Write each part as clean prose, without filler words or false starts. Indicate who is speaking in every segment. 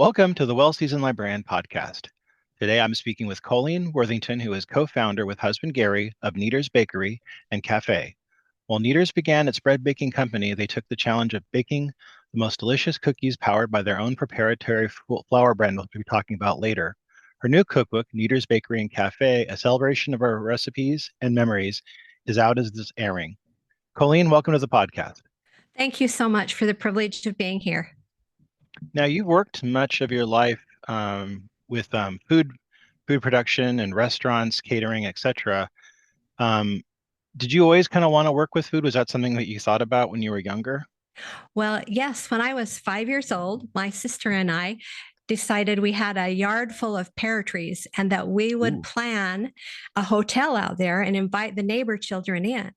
Speaker 1: Welcome to the Well Seasoned Librarian Podcast. Today I'm speaking with Colleen Worthington, who is co-founder with husband Gary of Kneaders Bakery and Cafe. While Kneaders began its bread baking company, they took the challenge of baking the most delicious cookies powered by their own proprietary flour brand, which we'll be talking about later. Her new cookbook, Kneaders Bakery and Cafe, a celebration of our recipes and memories, is out as this airing. Colleen, welcome to the podcast.
Speaker 2: Thank you so much for the privilege of being here.
Speaker 1: Now, you've worked much of your life with food production and restaurants, catering, etc. Did you always kind of want to work with food? Was that something that you thought about when you were younger?
Speaker 2: Well, yes, when I was 5 years old, my sister and I decided we had a yard full of pear trees and that we would plan a hotel out there and invite the neighbor children in.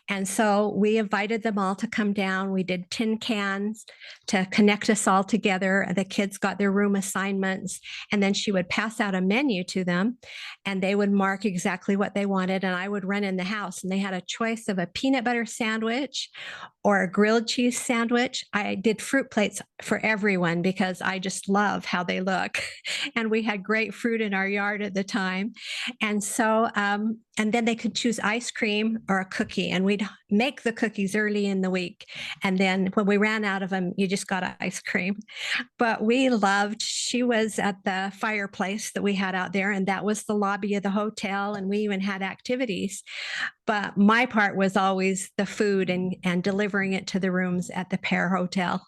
Speaker 2: And so we invited them all to come down. We did tin cans to connect us all together. The kids got their room assignments, and then she would pass out a menu to them, and they would mark exactly what they wanted. And I would run in the house, and they had a choice of a peanut butter sandwich or a grilled cheese sandwich. I did fruit plates for everyone because I just love how they look. And we had great fruit in our yard at the time. And so, and then they could choose ice cream or a cookie, and we'd make the cookies early in the week. And then when we ran out of them, you just got ice cream. But she was at the fireplace that we had out there, and that was the lobby of the hotel. And we even had activities. But my part was always the food and delivering it to the rooms at the Pear Hotel.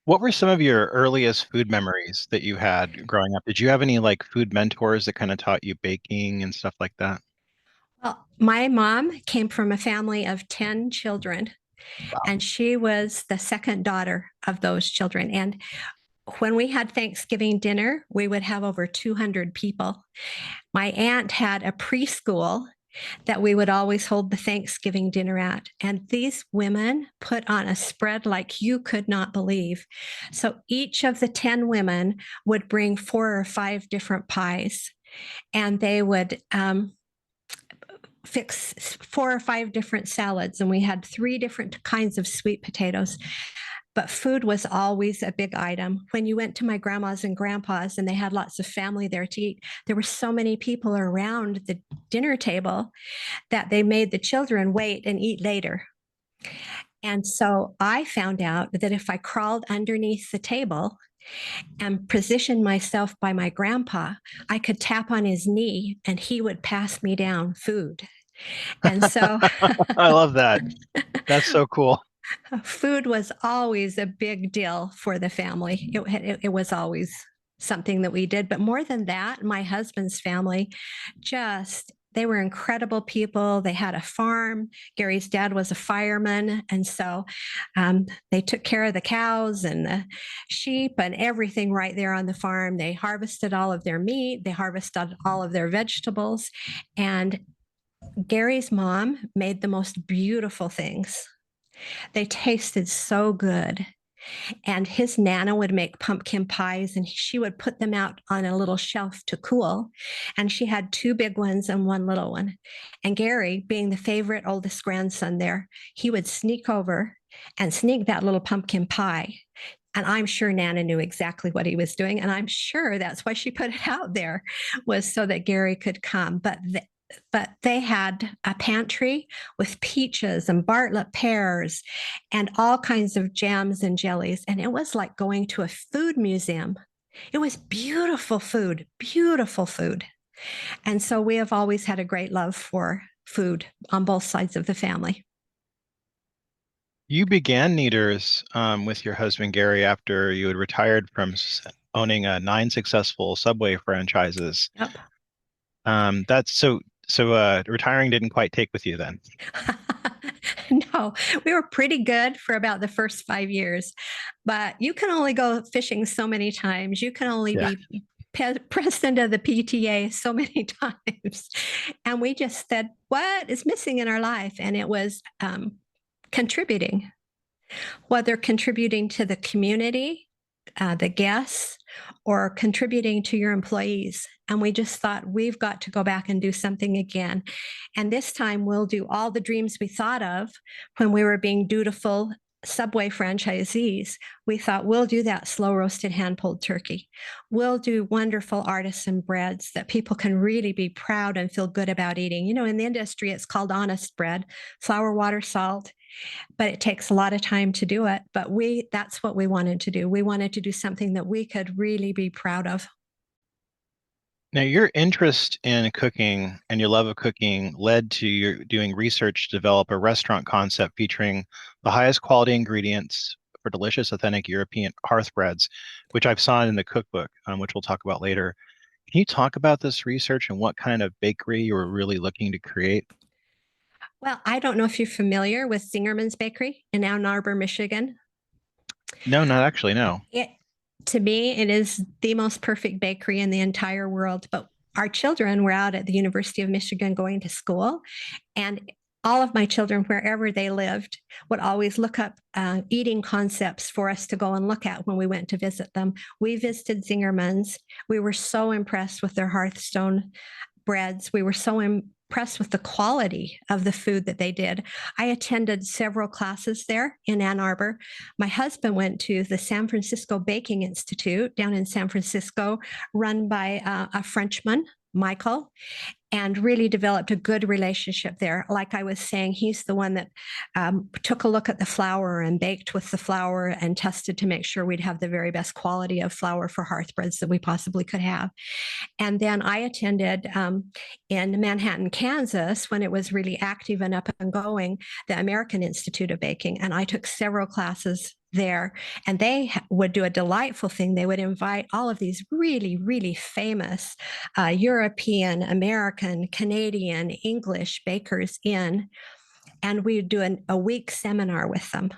Speaker 1: What were some of your earliest food memories that you had growing up? Did you have any like food mentors that kind of taught you baking and stuff like that?
Speaker 2: Well, my mom came from a family of 10 children, and she was the second daughter of those children. And when we had Thanksgiving dinner, we would have over 200 people. My aunt had a preschool that we would always hold the Thanksgiving dinner at. And these women put on a spread like you could not believe. So each of the 10 women would bring 4 or 5 different pies, and they would fix 4 or 5 different salads. And we had 3 different kinds of sweet potatoes. But food was always a big item. When you went to my grandma's and grandpa's and they had lots of family there to eat, there were so many people around the dinner table that they made the children wait and eat later. And so I found out that if I crawled underneath the table and positioned myself by my grandpa, I could tap on his knee and he would pass me down food. And so
Speaker 1: I love that. That's so cool.
Speaker 2: Food was always a big deal for the family. It was always something that we did. But more than that, my husband's family they were incredible people. They had a farm. Gary's dad was a fireman. And so they took care of the cows and the sheep and everything right there on the farm. They harvested all of their meat. They harvested all of their vegetables. And Gary's mom made the most beautiful things. They tasted so good. And his Nana would make pumpkin pies, and she would put them out on a little shelf to cool. And she had 2 big ones and 1 little one. And Gary, being the favorite oldest grandson there, he would sneak over and sneak that little pumpkin pie. And I'm sure Nana knew exactly what he was doing. And I'm sure that's why she put it out there, was so that Gary could come. But they had a pantry with peaches and Bartlett pears and all kinds of jams and jellies. And it was like going to a food museum. It was beautiful food, beautiful food. And so we have always had a great love for food on both sides of the family.
Speaker 1: You began Kneaders with your husband Gary after you had retired from owning 9 successful Subway franchises.
Speaker 2: Yep.
Speaker 1: That's so retiring didn't quite take with you then.
Speaker 2: No, we were pretty good for about the first 5 years, but you can only go fishing so many times. You can only be president of the PTA so many times. And we just said, what is missing in our life? And it was contributing, whether contributing to the community, the guests, or contributing to your employees. And we just thought, we've got to go back and do something again. And this time we'll do all the dreams we thought of when we were being dutiful Subway franchisees, we thought we'll do that slow roasted hand pulled turkey. We'll do wonderful artisan breads that people can really be proud and feel good about eating. You know, in the industry, it's called honest bread, flour, water, salt, but it takes a lot of time to do it. But that's what we wanted to do. We wanted to do something that we could really be proud of.
Speaker 1: Now, your interest in cooking and your love of cooking led to your doing research to develop a restaurant concept featuring the highest quality ingredients for delicious, authentic European hearth breads, which I've saw in the cookbook, which we'll talk about later. Can you talk about this research and what kind of bakery you were really looking to create?
Speaker 2: Well, I don't know if you're familiar with Zingerman's Bakery in Ann Arbor, Michigan.
Speaker 1: No, not actually, no.
Speaker 2: It, to me, it is the most perfect bakery in the entire world. But our children were out at the University of Michigan going to school, and all of my children, wherever they lived, would always look up eating concepts for us to go and look at when we went to visit them. We visited Zingerman's. We were so impressed with their Hearthstone breads. We were so impressed with the quality of the food that they did. I attended several classes there in Ann Arbor. My husband went to the San Francisco Baking Institute down in San Francisco, run by a Frenchman, Michael, and really developed a good relationship there. Like I was saying, he's the one that took a look at the flour and baked with the flour and tested to make sure we'd have the very best quality of flour for hearth breads that we possibly could have. And then I attended in Manhattan, Kansas, when it was really active and up and going, the American Institute of Baking. And I took several classes there, and they would do a delightful thing. They would invite all of these really, really famous European, American, Canadian, English bakers in, and we'd do a week seminar with them.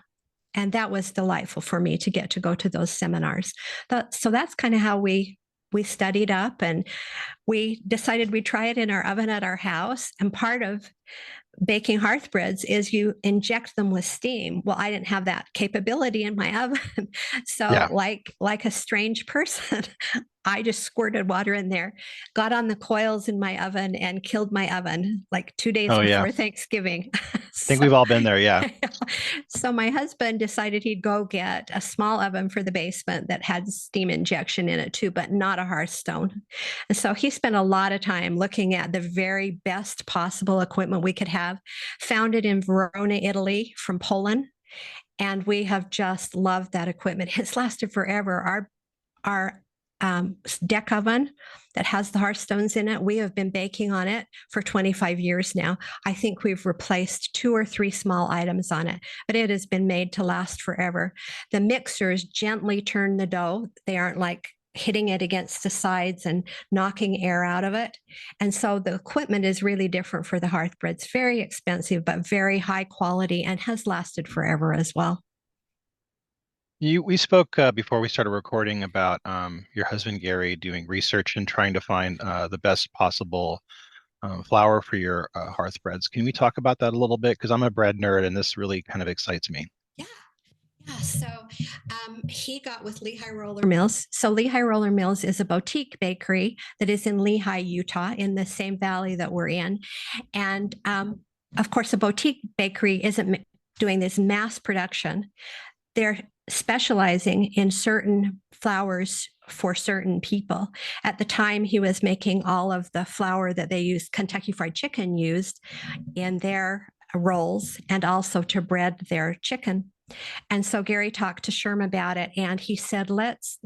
Speaker 2: And that was delightful for me to get to go to those seminars. So that's kind of how we studied up, and we decided we'd try it in our oven at our house. And part of baking hearth breads is you inject them with steam. Well, I didn't have that capability in my oven. So
Speaker 1: Yeah.
Speaker 2: like a strange person, I just squirted water in there, got on the coils in my oven, and killed my oven like 2 days
Speaker 1: Oh, yeah.
Speaker 2: before Thanksgiving.
Speaker 1: I think we've all been there. Yeah.
Speaker 2: So my husband decided he'd go get a small oven for the basement that had steam injection in it too, but not a Hearthstone. And so he spent a lot of time looking at the very best possible equipment we could have, found it in Verona, Italy from Poland. And we have just loved that equipment. It's lasted forever. Our deck oven that has the Hearthstones in it, we have been baking on it for 25 years now. I think we've replaced 2 or 3 small items on it, but it has been made to last forever. The mixers gently turn the dough. They aren't like hitting it against the sides and knocking air out of it. And so the equipment is really different for the hearth breads. Very expensive, but very high quality, and has lasted forever as well.
Speaker 1: We spoke before we started recording about your husband Gary doing research and trying to find the best possible flour for your hearth breads. Can we talk about that a little bit? Because I'm a bread nerd and this really kind of excites me.
Speaker 2: Yeah. Yeah, so he got with Lehigh Roller Mills. So Lehigh Roller Mills is a boutique bakery that is in Lehigh, Utah, in the same valley that we're in. And of course, a boutique bakery isn't doing this mass production. They're specializing in certain flours for certain people. At the time, he was making all of the flour that they used, Kentucky Fried Chicken used in their rolls, and also to bread their chicken. And so Gary talked to Sherm about it, and he said, let's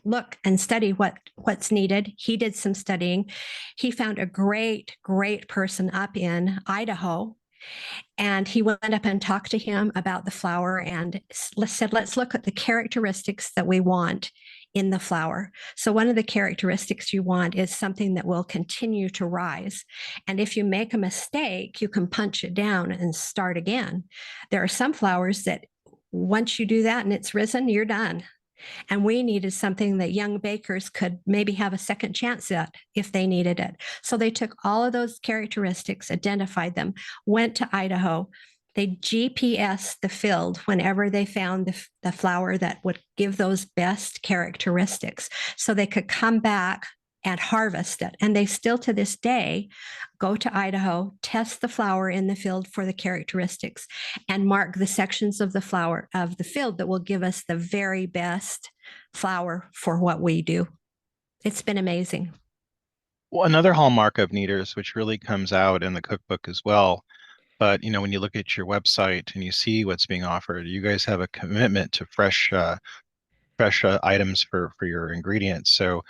Speaker 2: look and study what's needed. He did some studying. He found a great person up in Idaho, and he went up and talked to him about the flour and said, let's look at the characteristics that we want in the flour. So one of the characteristics you want is something that will continue to rise. And if you make a mistake, you can punch it down and start again. There are some flours that once you do that and it's risen, you're done. And we needed something that young bakers could maybe have a second chance at if they needed it. So they took all of those characteristics, identified them, went to Idaho. They GPS the field whenever they found the flour that would give those best characteristics. So they could come back and harvest it. And they still to this day go to Idaho, test the flour in the field for the characteristics, and mark the sections of the flour of the field that will give us the very best flour for what we do. It's been amazing.
Speaker 1: Well, another hallmark of Kneaders, which really comes out in the cookbook as well, but when you look at your website and you see what's being offered, you guys have a commitment to fresh items for your ingredients. So,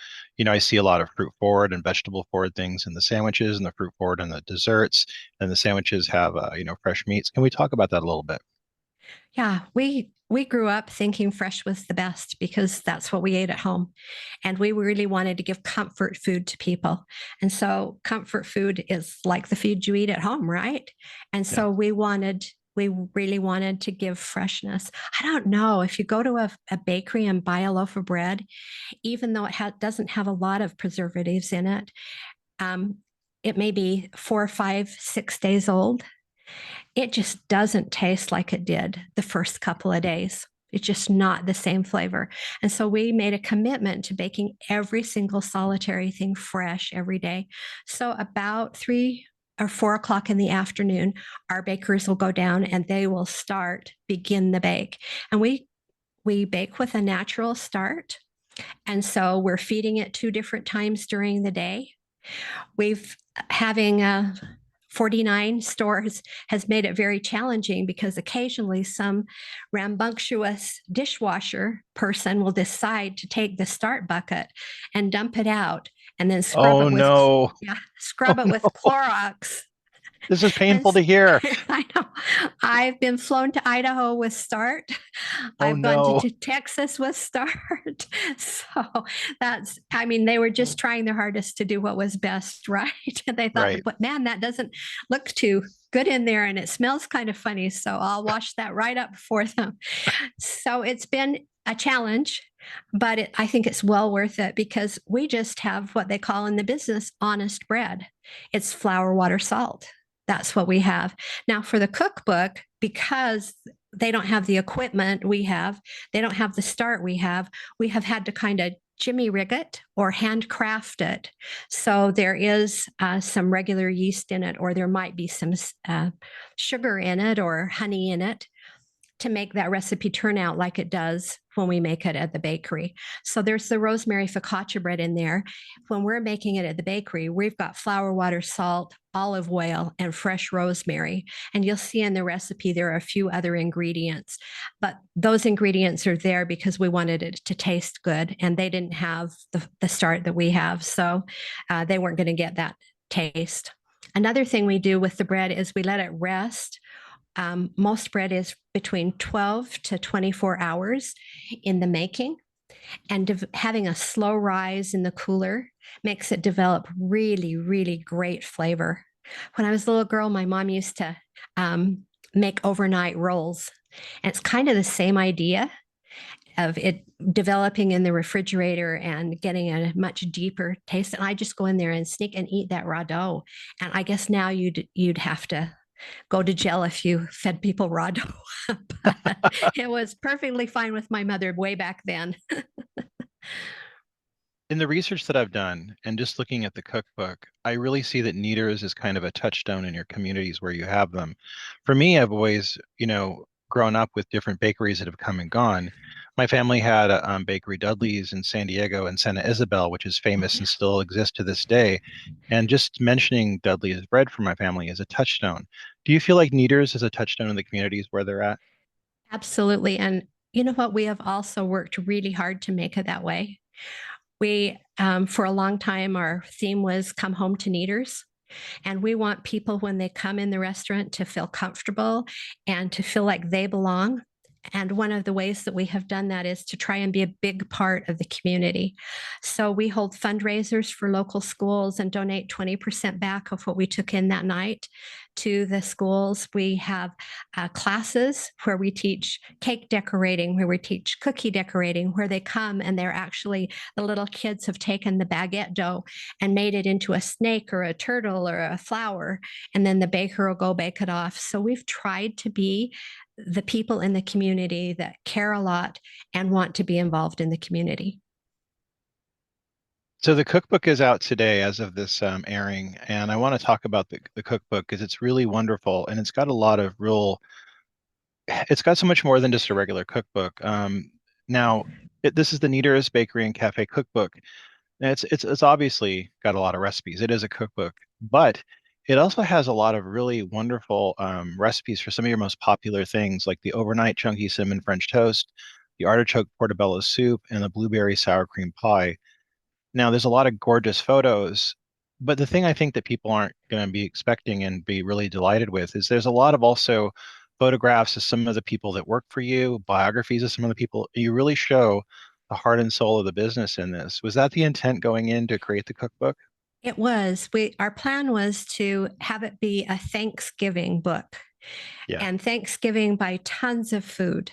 Speaker 1: I see a lot of fruit forward and vegetable forward things in the sandwiches, and the fruit forward and the desserts, and the sandwiches have fresh meats. Can we talk about that a little bit?
Speaker 2: Yeah, we grew up thinking fresh was the best because that's what we ate at home. And we really wanted to give comfort food to people. And so comfort food is like the food you eat at home, right? And
Speaker 1: Yeah.
Speaker 2: so we really wanted to give freshness. I don't know if you go to a bakery and buy a loaf of bread, even though it doesn't have a lot of preservatives in it, um, it may be 4, 5, 6 days old. It just doesn't taste like it did the first couple of days. It's just not the same flavor. And so we made a commitment to baking every single solitary thing fresh every day. So about 3 or 4 o'clock in the afternoon, our bakers will go down and they will begin the bake. And we bake with a natural start. And so we're feeding it 2 different times during the day. We've having 49 stores has made it very challenging because occasionally some rambunctious dishwasher person will decide to take the start bucket and dump it out and then
Speaker 1: Oh no. Oh
Speaker 2: scrub it with
Speaker 1: no.
Speaker 2: Clorox.
Speaker 1: This is
Speaker 2: And
Speaker 1: painful to hear.
Speaker 2: I know I've been flown to Idaho with Start.
Speaker 1: Oh
Speaker 2: I've gone
Speaker 1: no.
Speaker 2: to Texas with Start. So I mean, they were just trying their hardest to do what was best, right? And they thought,
Speaker 1: Right.
Speaker 2: but man, that doesn't look too good in there and it smells kind of funny. So I'll wash that right up for them. So it's been a challenge, but I think it's well worth it because we just have what they call in the business honest bread. It's flour, water, salt. That's what we have. Now, for the cookbook, because they don't have the equipment they don't have the start we have had to kind of jimmy rig it or handcraft it. So there is some regular yeast in it, or there might be some sugar in it or honey in it to make that recipe turn out like it does when we make it at the bakery. So there's the rosemary focaccia bread in there. When we're making it at the bakery, we've got flour, water, salt, olive oil, and fresh rosemary. And you'll see in the recipe there are a few other ingredients, but those ingredients are there because we wanted it to taste good, and they didn't have the start that we have. So they weren't going to get that taste. Another thing we do with the bread is we let it rest. Most bread is between 12 to 24 hours in the making, and having a slow rise in the cooler makes it develop really, really great flavor. When I was a little girl, my mom used to make overnight rolls, and it's kind of the same idea of it developing in the refrigerator and getting a much deeper taste. And I just go in there and sneak and eat that raw dough. And I guess now you'd have to go to jail if you fed people raw dough. But it was perfectly fine with my mother way back then.
Speaker 1: In the research that I've done and just looking at the cookbook, I really see that Kneaders is kind of a touchstone in your communities where you have them. For me, I've always, grown up with different bakeries that have come and gone. My family had a bakery Dudley's in San Diego and Santa Isabel, which is
Speaker 2: Oh,
Speaker 1: famous
Speaker 2: yeah.
Speaker 1: and still exists to this day. And just mentioning Dudley's bread for my family is a touchstone. Do you feel like Kneaders is a touchstone in the communities where they're at?
Speaker 2: Absolutely. And you know what? We have also worked really hard to make it that way. For a long time, our theme was come home to Kneaders. And we want people, when they come in the restaurant, to feel comfortable and to feel like they belong. And one of the ways that we have done that is to try and be a big part of the community. So we hold fundraisers for local schools and donate 20% back of what we took in that night to the schools. We have classes where we teach cake decorating, where we teach cookie decorating, where they come and the little kids have taken the baguette dough and made it into a snake or a turtle or a flower, and then the baker will go bake it off. So we've tried to be the people in the community that care a lot and want to be involved in the community.
Speaker 1: So the cookbook is out today as of this airing, and I want to talk about the cookbook because it's really wonderful and it's got a lot of it's got so much more than just a regular cookbook. Now, this is the Kneaders Bakery and Cafe Cookbook. And it's obviously got a lot of recipes. It is a cookbook, but it also has a lot of really wonderful recipes for some of your most popular things, like the overnight chunky cinnamon French toast, the artichoke portobello soup, and the blueberry sour cream pie. Now, there's a lot of gorgeous photos, but the thing I think that people aren't going to be expecting and be really delighted with is there's a lot of also photographs of some of the people that work for you, biographies of some of the people. You really show the heart and soul of the business in this. Was that the intent going in to create the cookbook?
Speaker 2: It was. Our plan was to have it be a Thanksgiving book,
Speaker 1: Yeah.
Speaker 2: and Thanksgiving by tons of food.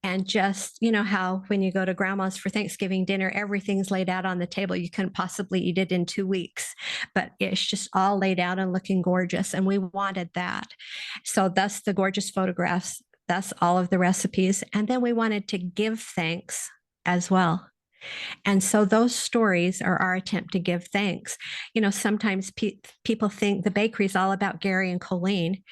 Speaker 2: And just, you know, how when you go to grandma's for Thanksgiving dinner, everything's laid out on the table. You couldn't possibly eat it in 2 weeks, but it's just all laid out and looking gorgeous. And we wanted that. So, thus the gorgeous photographs, thus all of the recipes. And then we wanted to give thanks as well. And so those stories are our attempt to give thanks. You know, sometimes people think the bakery is all about Gary and Coleen,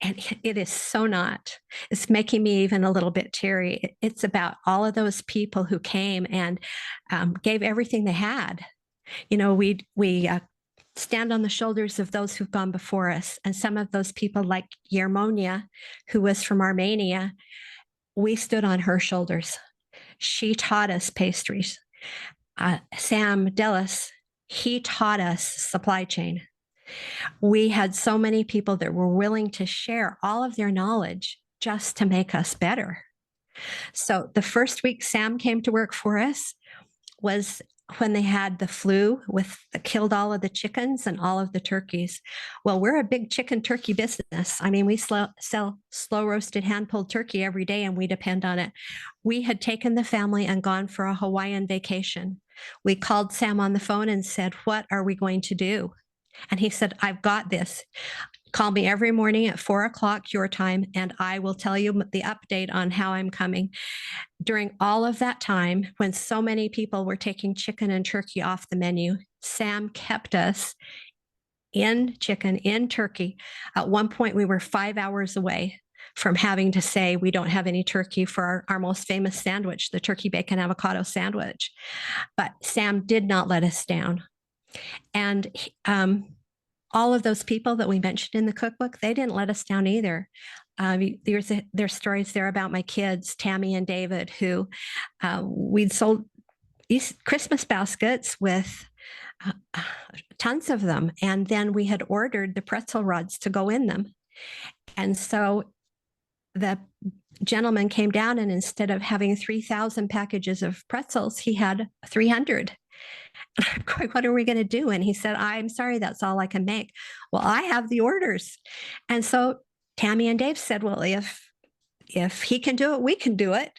Speaker 2: and it is so not. It's making me even a little bit teary. It's about all of those people who came and gave everything they had. You know, we stand on the shoulders of those who've gone before us, and some of those people, like Yermonia, who was from Armenia, we stood on her shoulders. She taught us pastries. Sam Dellis, he taught us supply chain. We had so many people that were willing to share all of their knowledge just to make us better. So the first week Sam came to work for us was when they had the flu with killed all of the chickens and all of the turkeys. Well, we're a big chicken turkey business. I mean, we sell slow roasted hand pulled turkey every day, and we depend on it. We had taken the family and gone for a Hawaiian vacation. We called Sam on the phone and said, "What are we going to do?" And he said, "I've got this. Call me every morning at 4 o'clock your time, and I will tell you the update on how I'm coming." During all of that time, when so many people were taking chicken and turkey off the menu, Sam kept us in chicken, in turkey. At one point, we were 5 hours away from having to say we don't have any turkey for our most famous sandwich, the turkey bacon avocado sandwich. But Sam did not let us down. And all of those people that we mentioned in the cookbook, they didn't let us down either. There's stories there about my kids, Tammy and David, who we'd sold these Christmas baskets with tons of them. And then we had ordered the pretzel rods to go in them. And so the gentleman came down, and instead of having 3,000 packages of pretzels, he had 300. I'm going, "What are we going to do?" And he said, "I'm sorry, that's all I can make." "Well, I have the orders." And so Tammy and Dave said, "Well, if he can do it, we can do it."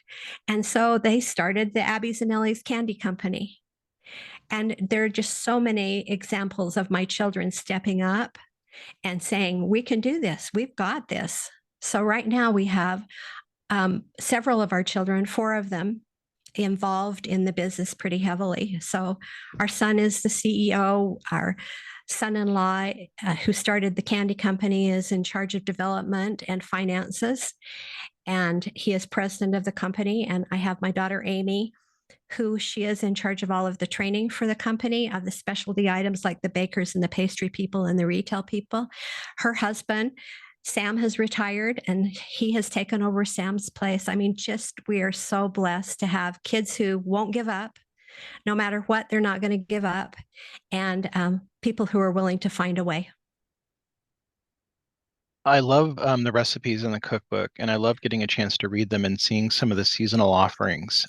Speaker 2: And so they started the Abby's and Ellie's Candy Company. And there are just so many examples of my children stepping up and saying, "We can do this. We've got this." So right now we have several of our children, four of them, involved in the business pretty heavily. So our son is the CEO. Our son-in-law, who started the candy company, is in charge of development and finances, and he is president of the company. And I have my daughter Amy, who she is in charge of all of the training for the company, of the specialty items like the bakers and the pastry people and the retail people. Her husband, Sam, has retired, and he has taken over Sam's place. I mean, just we are so blessed to have kids who won't give up. No matter what, they're not going to give up, and people who are willing to find a way.
Speaker 1: I love the recipes in the cookbook, and I love getting a chance to read them and seeing some of the seasonal offerings.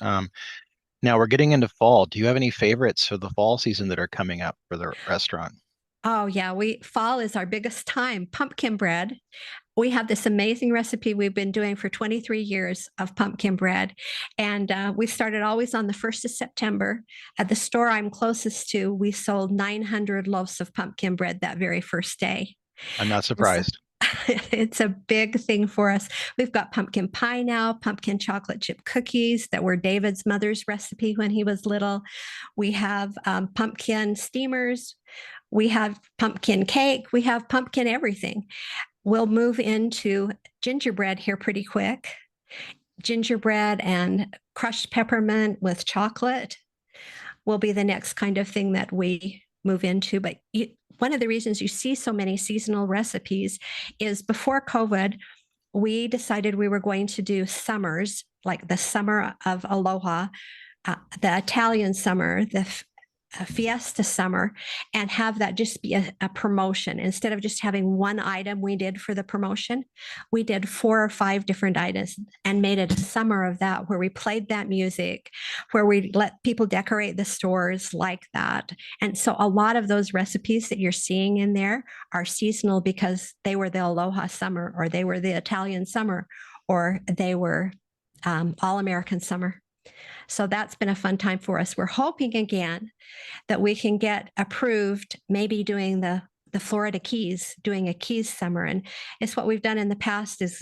Speaker 1: Now we're getting into fall. Do you have any favorites for the fall season that are coming up for the restaurant?
Speaker 2: Oh yeah, we fall is our biggest time. Pumpkin bread. We have this amazing recipe we've been doing for 23 years of pumpkin bread. And we started always on the 1st of September. At the store I'm closest to, we sold 900 loaves of pumpkin bread that very first day.
Speaker 1: I'm not
Speaker 2: And so
Speaker 1: surprised.
Speaker 2: It's a big thing for us. We've got pumpkin pie now, pumpkin chocolate chip cookies that were David's mother's recipe when he was little. We have pumpkin steamers. We have pumpkin cake. We have pumpkin everything. We'll move into gingerbread here pretty quick. Gingerbread and crushed peppermint with chocolate will be the next kind of thing that we move into. But one of the reasons you see so many seasonal recipes is before COVID, we decided we were going to do summers, like the summer of Aloha, the Italian summer, the fiesta summer, and have that just be a promotion. Instead of just having one item we did for the promotion, we did 4 or 5 different items and made it a summer of that, where we played that music, where we let people decorate the stores like that. And so a lot of those recipes that you're seeing in there are seasonal because they were the Aloha summer, or they were the Italian summer, or they were all American summer. So that's been a fun time for us. We're hoping again that we can get approved, maybe doing the Florida Keys, doing a Keys summer. And it's what we've done in the past is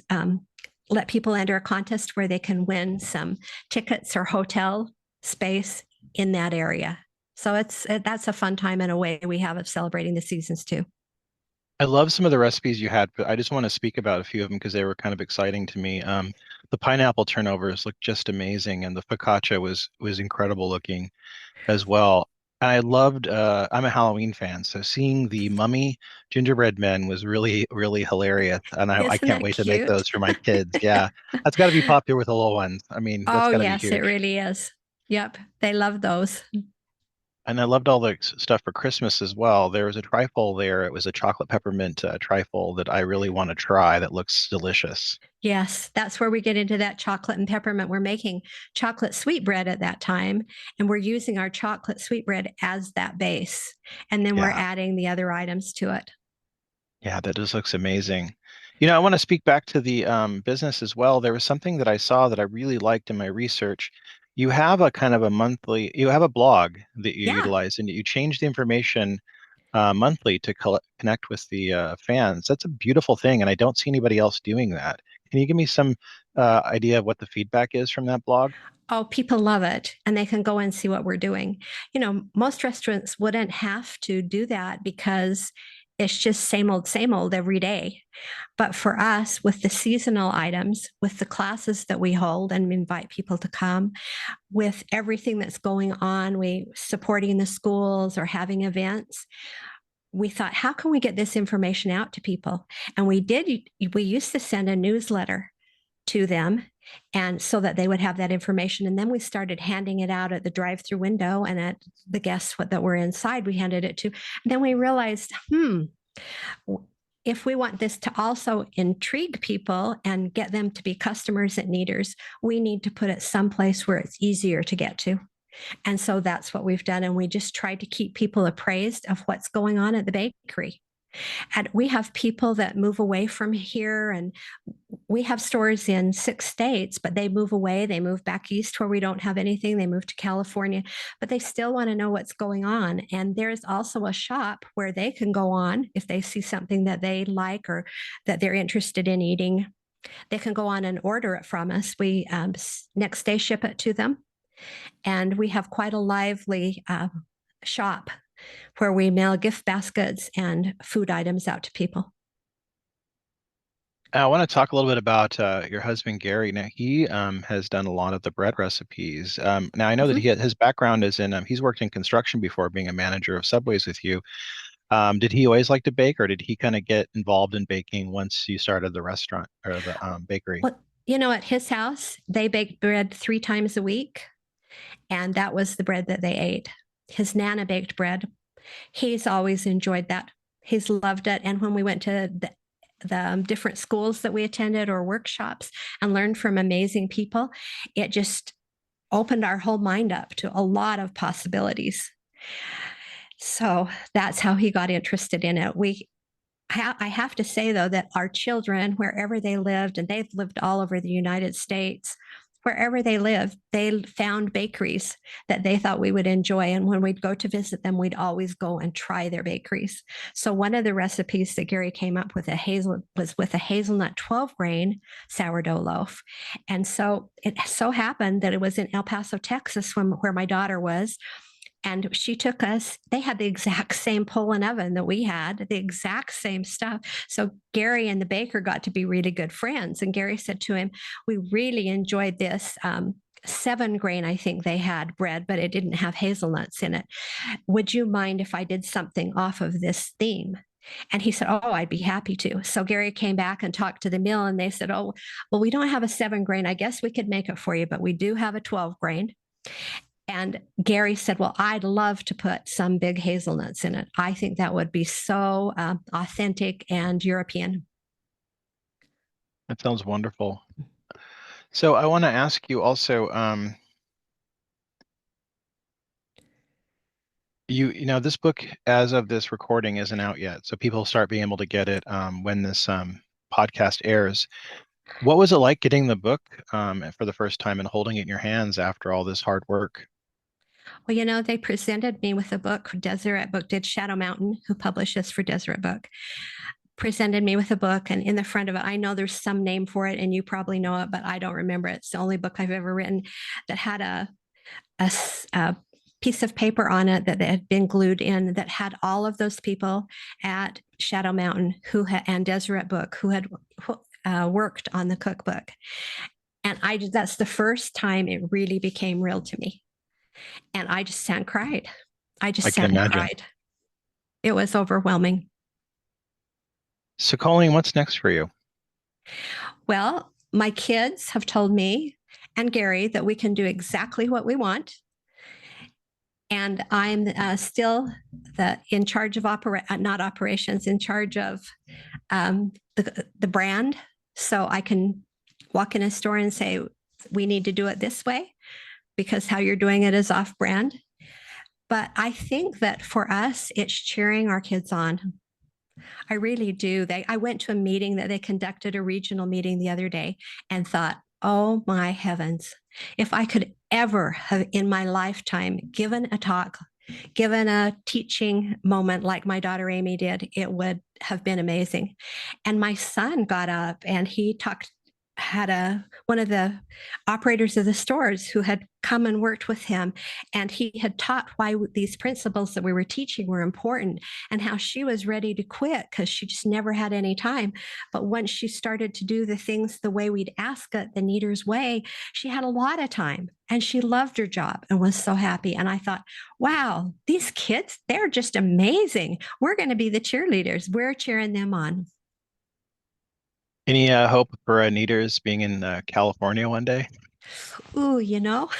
Speaker 2: let people enter a contest where they can win some tickets or hotel space in that area. So that's a fun time in a way we have of celebrating the seasons too.
Speaker 1: I love some of the recipes you had, but I just want to speak about a few of them because they were kind of exciting to me. The pineapple turnovers looked just amazing, and the focaccia was incredible looking as well. And I loved. I'm a Halloween fan, so seeing the mummy gingerbread men was really really hilarious, and I
Speaker 2: Isn't
Speaker 1: can't
Speaker 2: that
Speaker 1: wait to make
Speaker 2: cute?
Speaker 1: those for my kids. Yeah, that's got to be popular with the little ones. I mean, that's
Speaker 2: Oh,
Speaker 1: got to be
Speaker 2: yes, it
Speaker 1: huge.
Speaker 2: really is. Yep, they love those.
Speaker 1: And I loved all the stuff for Christmas as well. There was a trifle there. It was a chocolate peppermint trifle that I really want to try that looks delicious.
Speaker 2: Yes, that's where we get into that chocolate and peppermint. We're making chocolate sweetbread at that time, and we're using our chocolate sweetbread as that base. And then we're
Speaker 1: Yeah.
Speaker 2: adding the other items to it.
Speaker 1: Yeah, that just looks amazing. I want to speak back to the business as well. There was something that I saw that I really liked in my research. You have a kind of you have a blog that you
Speaker 2: Yeah.
Speaker 1: utilize, and you change the information monthly to connect with the fans. That's a beautiful thing, and I don't see anybody else doing that. Can you give me some idea of what the feedback is from that blog?
Speaker 2: Oh, people love it, and they can go and see what we're doing. Most restaurants wouldn't have to do that because it's just same old every day. But for us, with the seasonal items, with the classes that we hold and invite people to come, with everything that's going on, we supporting the schools or having events, we thought, how can we get this information out to people? And we used to send a newsletter to them, and so that they would have that information. And then we started handing it out at the drive-through window and at the guests that were inside, we handed it to. And then we realized, if we want this to also intrigue people and get them to be customers at Kneaders, we need to put it someplace where it's easier to get to. And so that's what we've done. And we just tried to keep people appraised of what's going on at the bakery. And we have people that move away from here, and we have stores in 6 states, but they move away. They move back east where we don't have anything. They move to California, but they still want to know what's going on. And there's also a shop where they can go on if they see something that they like or that they're interested in eating. They can go on and order it from us. We next day ship it to them. And we have quite a lively shop where we mail gift baskets and food items out to people.
Speaker 1: I want to talk a little bit about your husband, Gary. Now, he has done a lot of the bread recipes. Now, I know that
Speaker 2: Mm-hmm.
Speaker 1: his background is he's worked in construction before being a manager of Subways with you. Did he always like to bake, or did he kind of get involved in baking once you started the restaurant or the bakery?
Speaker 2: Well, at his house, they baked bread 3 times a week, and that was the bread that they ate. His Nana baked bread. He's always enjoyed that. He's loved it. And when we went to the different schools that we attended or workshops and learned from amazing people, it just opened our whole mind up to a lot of possibilities. So that's how he got interested in it. I have to say, though, that our children, wherever they lived, and they've lived all over the United States, wherever they lived, they found bakeries that they thought we would enjoy. And when we'd go to visit them, we'd always go and try their bakeries. So one of the recipes that Gary came up with was with a hazelnut 12 grain sourdough loaf. And so it so happened that it was in El Paso, Texas, where my daughter was. And she took us, they had the exact same pull-in oven that we had, the exact same stuff. So Gary and the baker got to be really good friends. And Gary said to him, we really enjoyed this 7 grain, I think they had bread, but it didn't have hazelnuts in it. Would you mind if I did something off of this theme? And he said, oh, I'd be happy to. So Gary came back and talked to the mill, and they said, oh, well, we don't have a 7 grain. I guess we could make it for you, but we do have a 12 grain. And Gary said, well, I'd love to put some big hazelnuts in it. I think that would be so authentic and European.
Speaker 1: That sounds wonderful. So I want to ask you also, you know, this book, as of this recording, isn't out yet. So people start being able to get it when this podcast airs. What was it like getting the book for the first time and holding it in your hands after all this hard work?
Speaker 2: Well, you know, they presented me with a book. Deseret Book did. Shadow Mountain, who publishes for Deseret Book, presented me with a book. And in the front of it, I know there's some name for it, and you probably know it, but I don't remember it. It's the only book I've ever written that had a piece of paper on it that had been glued in that had all of those people at Shadow Mountain and Deseret Book who had worked on the cookbook. And that's the first time it really became real to me. And I just sat and cried. I sat and cried. It was overwhelming.
Speaker 1: So Colleen, what's next for you?
Speaker 2: Well, my kids have told me and Gary that we can do exactly what we want. And I'm still in charge of not operations, in charge of the brand. So I can walk in a store and say, we need to do it this way, because how you're doing it is off brand. But I think that for us, it's cheering our kids on. I really do. I went to a meeting that they conducted, a regional meeting the other day, and thought, oh my heavens, if I could ever have in my lifetime given a talk, given a teaching moment like my daughter Amy did, it would have been amazing. And my son got up and he had one of the operators of the stores who had come and worked with him, and he had taught why these principles that we were teaching were important, and how she was ready to quit because she just never had any time. But once she started to do the things the way we'd ask it, the Kneaders way, she had a lot of time, and she loved her job and was so happy. And I thought, wow, these kids, they're just amazing. We're going to be the cheerleaders. We're cheering them on.
Speaker 1: Any hope for Kneaders being in California one day?
Speaker 2: Ooh, you know,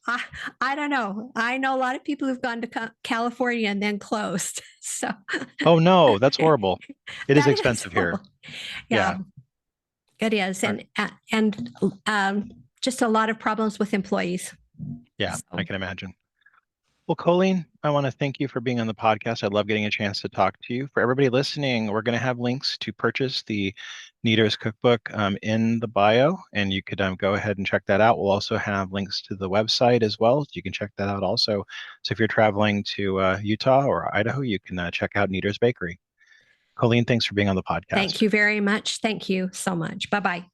Speaker 2: I don't know. I know a lot of people who've gone to California and then closed. So,
Speaker 1: oh no, that's horrible. It is expensive here.
Speaker 2: Yeah, it is, and just a lot of problems with employees.
Speaker 1: Yeah, so. I can imagine. Well, Colleen, I want to thank you for being on the podcast. I love getting a chance to talk to you. For everybody listening, we're going to have links to purchase the Kneaders cookbook in the bio, and you could go ahead and check that out. We'll also have links to the website as well. You can check that out also. So if you're traveling to Utah or Idaho, you can check out Kneaders Bakery. Colleen, thanks for being on the podcast.
Speaker 2: Thank you very much. Thank you so much. Bye-bye.